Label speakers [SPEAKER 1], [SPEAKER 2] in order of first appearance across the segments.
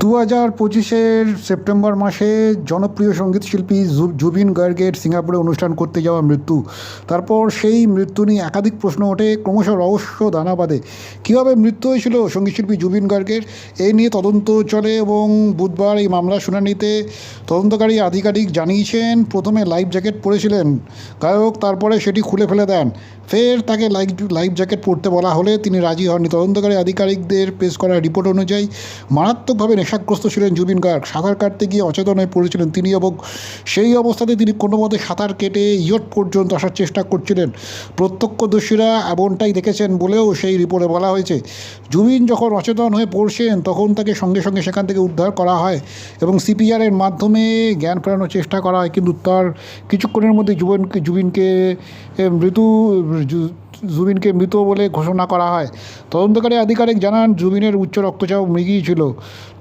[SPEAKER 1] 2025-এর September মাসে জনপ্রিয় সঙ্গীত শিল্পী জুবিন গার্গের সিঙ্গাপুরে অনুষ্ঠান করতে যাওয়া মৃত্যু। তারপর সেই মৃত্যু নিয়ে একাধিক প্রশ্ন ওঠে, ক্রমশ রহস্য দানা বাঁধে। কীভাবে মৃত্যু হয়েছিল সঙ্গীতশিল্পী জুবিন গার্গের, এই নিয়ে তদন্ত চলে এবং বুধবার এই মামলার শুনানিতে তদন্তকারী আধিকারিক জানিয়েছেন প্রথমে লাইফ জ্যাকেট পরেছিলেন গায়ক, তারপরে সেটি খুলে ফেলে দেন। ফের তাকে লাইফ জ্যাকেট পরতে বলা হলে তিনি রাজি হননি। তদন্তকারী আধিকারিকদের পেশ করা রিপোর্ট অনুযায়ী মারাত্মকভাবে নেশাগ্রস্ত ছিলেন জুবিন গার্গ। সাঁতার কাটতে গিয়ে অচেতন হয়ে পড়েছিলেন তিনি এবং সেই অবস্থাতে তিনি কোনো মতে সাঁতার কেটে ইয়ট পর্যন্ত আসার চেষ্টা করছিলেন। প্রত্যক্ষদর্শীরা এমনটাই দেখেছেন বলেও সেই রিপোর্টে বলা হয়েছে। জুবিন যখন অচেতন হয়ে পড়ছেন তখন তাকে সঙ্গে সঙ্গে সেখান থেকে উদ্ধার করা হয় এবং সিপিআরের মাধ্যমে জ্ঞান ফেরানোর চেষ্টা করা হয়, কিন্তু তার কিছুক্ষণের মধ্যে জুবিনকে মৃত বলে ঘোষণা করা হয়। তদন্তকারী আধিকারিক জানান, জুবিনের উচ্চ রক্তচাপ মৃগী ছিল।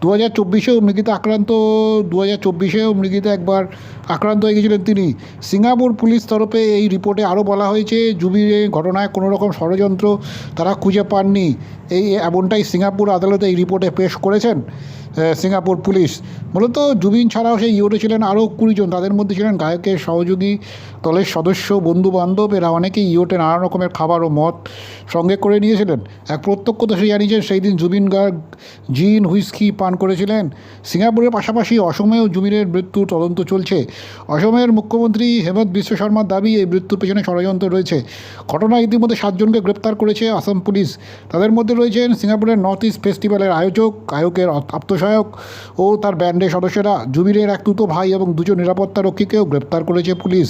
[SPEAKER 1] 2024-এও মৃগীতে একবার আক্রান্ত হয়ে গিয়েছিলেন তিনি। সিঙ্গাপুর পুলিশ তরফে এই রিপোর্টে আরও বলা হয়েছে, জুবিনের ঘটনায় কোনো রকম ষড়যন্ত্র তারা খুঁজে পাননি। এমনটাই সিঙ্গাপুর আদালতে এই রিপোর্টে পেশ করেছেন সিঙ্গাপুর পুলিশ। মূলত জুবিন ছাড়াও সেই ইয়োটে ছিলেন আরও 20 জন। তাদের মধ্যে ছিলেন গায়কের সহযোগী দলের সদস্য, বন্ধুবান্ধব। এরা অনেকেই ইয়োটে নানা রকমের খাবার ও মদ সঙ্গে করে নিয়েছিলেন। এক প্রত্যক্ষদর্শী জানিয়েছেন, সেই দিন জুবিন গার্গ জিন হুইস্কি পান করেছিলেন। সিঙ্গাপুরের পাশাপাশি অসমেও জুবিনের মৃত্যুর তদন্ত চলছে। অসমের মুখ্যমন্ত্রী হেমন্ত বিশ্ব শর্মার দাবি, এই মৃত্যুর পেছনে ষড়যন্ত্র রয়েছে। ঘটনায় ইতিমধ্যে 7 জনকে গ্রেপ্তার করেছে আসাম পুলিশ। তাদের মধ্যে রয়েছেন সিঙ্গাপুরের নর্থ ইস্ট ফেস্টিভ্যালের আয়োজক, গায়কের আত্মসহায়ক ও তার ব্যান্ডের সদস্যরা। জুবিনের এক তুতো ভাই এবং 2 জন নিরাপত্তা রক্ষীকেও গ্রেপ্তার করেছে পুলিশ।